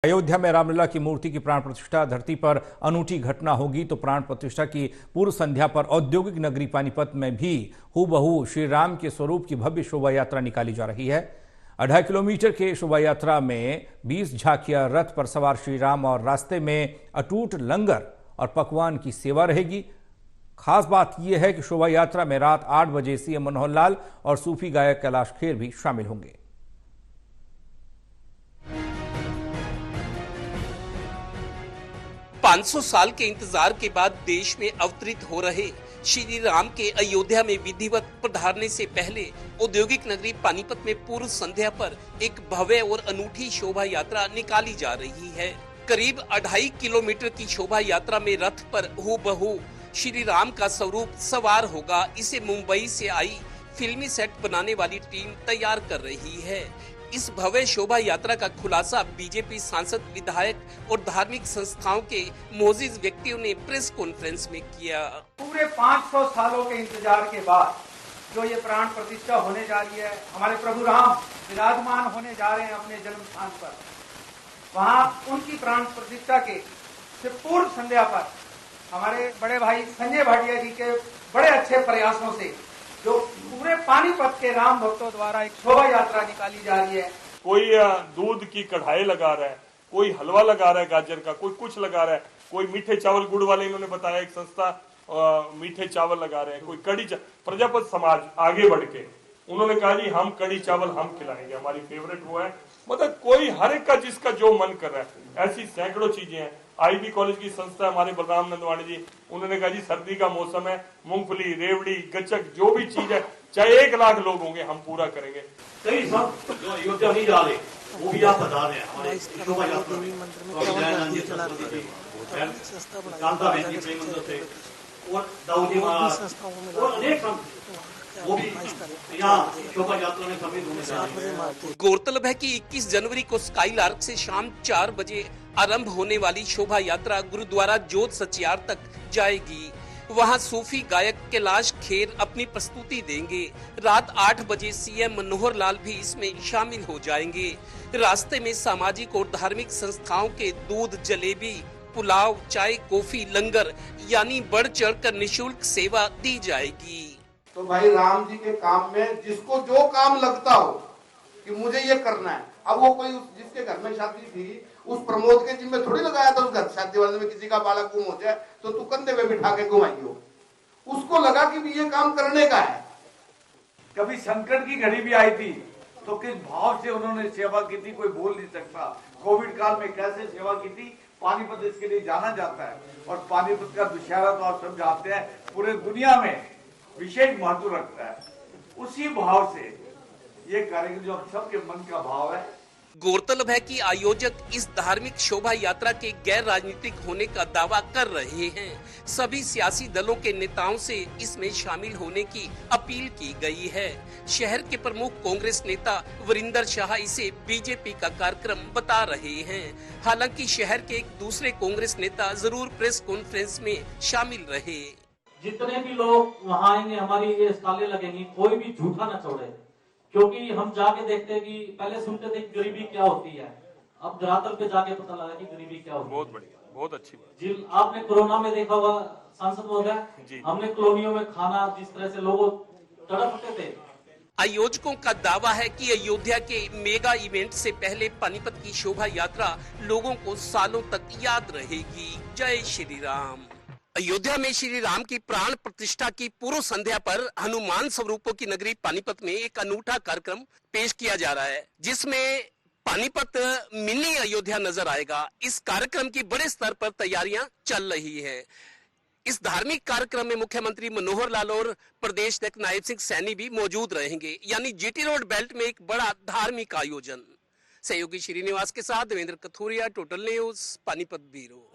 अयोध्या में रामलला की मूर्ति की प्राण प्रतिष्ठा धरती पर अनूठी घटना होगी तो प्राण प्रतिष्ठा की पूर्व संध्या पर औद्योगिक नगरी पानीपत में भी हूबहू श्री राम के स्वरूप की भव्य शोभा यात्रा निकाली जा रही है। 2.5 किलोमीटर के शोभा यात्रा में 20 झांकियां रथ पर सवार श्री राम और रास्ते में अटूट लंगर और पकवान की सेवा रहेगी। खास बात यह है कि शोभा यात्रा में रात 8 बजे सीएम मनोहर लाल और सूफी गायक कैलाश खेर भी शामिल होंगे। 500 साल के इंतजार के बाद देश में अवतरित हो रहे श्री राम के अयोध्या में विधिवत पधारने से पहले औद्योगिक नगरी पानीपत में पूर्व संध्या पर एक भव्य और अनूठी शोभा यात्रा निकाली जा रही है। करीब 2.5 किलोमीटर की शोभा यात्रा में रथ पर हूबहू श्री राम का स्वरूप सवार होगा। इसे मुंबई से आई फिल्मी सेट बनाने वाली टीम तैयार कर रही है। इस भव्य शोभा यात्रा का खुलासा बीजेपी सांसद, विधायक और धार्मिक संस्थाओं के मोअज़्ज़िज़ व्यक्तियों ने प्रेस कॉन्फ्रेंस में किया। पूरे 500 सालों के इंतजार के बाद जो ये प्राण प्रतिष्ठा होने जा रही है, हमारे प्रभु राम विराजमान होने जा रहे हैं अपने जन्म स्थान पर। वहाँ उनकी प्राण प्रतिष्ठा के से पूर्व संध्या पर हमारे बड़े भाई संजय भाटिया जी के बड़े अच्छे प्रयासों से जो पूरे पानीपत के राम भक्तों द्वारा एक शोभा यात्रा निकाली जा रही है। कोई दूध की कढ़ाई लगा रहा है, कोई हलवा लगा रहा है गाजर का, कोई कुछ लगा रहा है, कोई मीठे चावल गुड़ वाले इन्होंने बताया एक संस्था मीठे चावल लगा रहे हैं, कोई कड़ी प्रजापत समाज आगे बढ़ के उन्होंने कहा जी हम कड़ी चावल हम खिलाएंगे, हमारी फेवरेट वो है। मतलब कोई हर एक का जिसका जो मन कर रहा है, ऐसी सैकड़ों चीजें हैं। आईबी कॉलेज की संस्था हमारे बलराम नंदवानी जी, उन्होंने कहा जी सर्दी का मौसम है, मूंगफली, रेवड़ी, गचक जो भी चीज है, चाहे 1 लाख लोग होंगे हम पूरा करेंगे। कई सब जो अयोध्या नहीं जा रहे वो भी आप बता रहे हैं हमारे शोभा यात्रा में। कांता बहन जी प्रेम मंदिर से और दाऊदी महाराज और अनेक वो भी यहाँ शोभा यात्रा में शामिल होने जा रहे हैं। गौरतलब है कि 21 जनवरी को स्काई लार्क से शाम 4 बजे आरंभ होने वाली शोभा यात्रा गुरुद्वारा जोत सचियार तक जाएगी। वहां सूफी गायक कैलाश खेर अपनी प्रस्तुति देंगे। रात 8 बजे सीएम मनोहर लाल भी इसमें शामिल हो जाएंगे। रास्ते में सामाजिक और धार्मिक संस्थाओं के दूध, जलेबी, पुलाव, चाय, कॉफी, लंगर यानी बढ़ चढ़ कर निःशुल्क सेवा दी जाएगी। तो भाई राम जी के काम में जिसको जो काम लगता हो कि मुझे ये करना है, अब वो कोई जिसके घर में शादी थी उस प्रमोद के जिम्मे थोड़ी लगाया था उस घर शादी वाले में किसी का बालक गुम हो जाए तो तू कंधे पे बिठा के घुमाइयो। उसको लगा कि भी ये काम करने का है। कभी संकट की घड़ी भी आई थी तो किस भाव से उन्होंने सेवा की थी कोई बोल नहीं सकता। कोविड काल में कैसे सेवा की थी, पानीपत इसके लिए जाना जाता है और पानीपत का दुशहरा तो आप सब जानते हैं पूरे दुनिया में विशेष महत्व रखता है। उसी भाव से ये कार्यक्रम जो सबके मन का भाव है। गौरतलब है कि आयोजक इस धार्मिक शोभा यात्रा के गैर राजनीतिक होने का दावा कर रहे हैं। सभी सियासी दलों के नेताओं से इसमें शामिल होने की अपील की गई है। शहर के प्रमुख कांग्रेस नेता वरिंदर शाह इसे बीजेपी का कार्यक्रम बता रहे हैं। हालांकि शहर के एक दूसरे कांग्रेस नेता जरूर प्रेस कॉन्फ्रेंस में शामिल रहे। जितने भी लोग वहाँ आएंगे हमारी ये स्टालें लगेंगी, कोई भी झूठा न छोड़े, क्योंकि हम जाके देखते हैं कि पहले सुनते थे गरीबी क्या होती है, अब धरातल पे जाके पता लगा कि गरीबी क्या होती है। बहुत बढ़िया, बहुत अच्छी बात जी। आपने कोरोना में देखा होगा सांसद महोदय, हमने कॉलोनियों में खाना जिस तरह से लोग तड़पते थे। आयोजकों का दावा है कि अयोध्या के मेगा इवेंट से पहले पानीपत की शोभा यात्रा लोगों को सालों तक याद रहेगी। जय श्री राम। अयोध्या में श्री राम की प्राण प्रतिष्ठा की पूर्व संध्या पर हनुमान स्वरूपों की नगरी पानीपत में एक अनूठा कार्यक्रम पेश किया जा रहा है, जिसमें पानीपत मिनी अयोध्या नजर आएगा। इस कार्यक्रम की बड़े स्तर पर तैयारियां चल रही है। इस धार्मिक कार्यक्रम में मुख्यमंत्री मनोहर लाल और प्रदेश अध्यक्ष नायब सिंह सैनी भी मौजूद रहेंगे, यानी जीटी रोड बेल्ट में एक बड़ा धार्मिक आयोजन। सहयोगी श्रीनिवास के साथ Devendra Kathoria, Total News, Panipat bureau.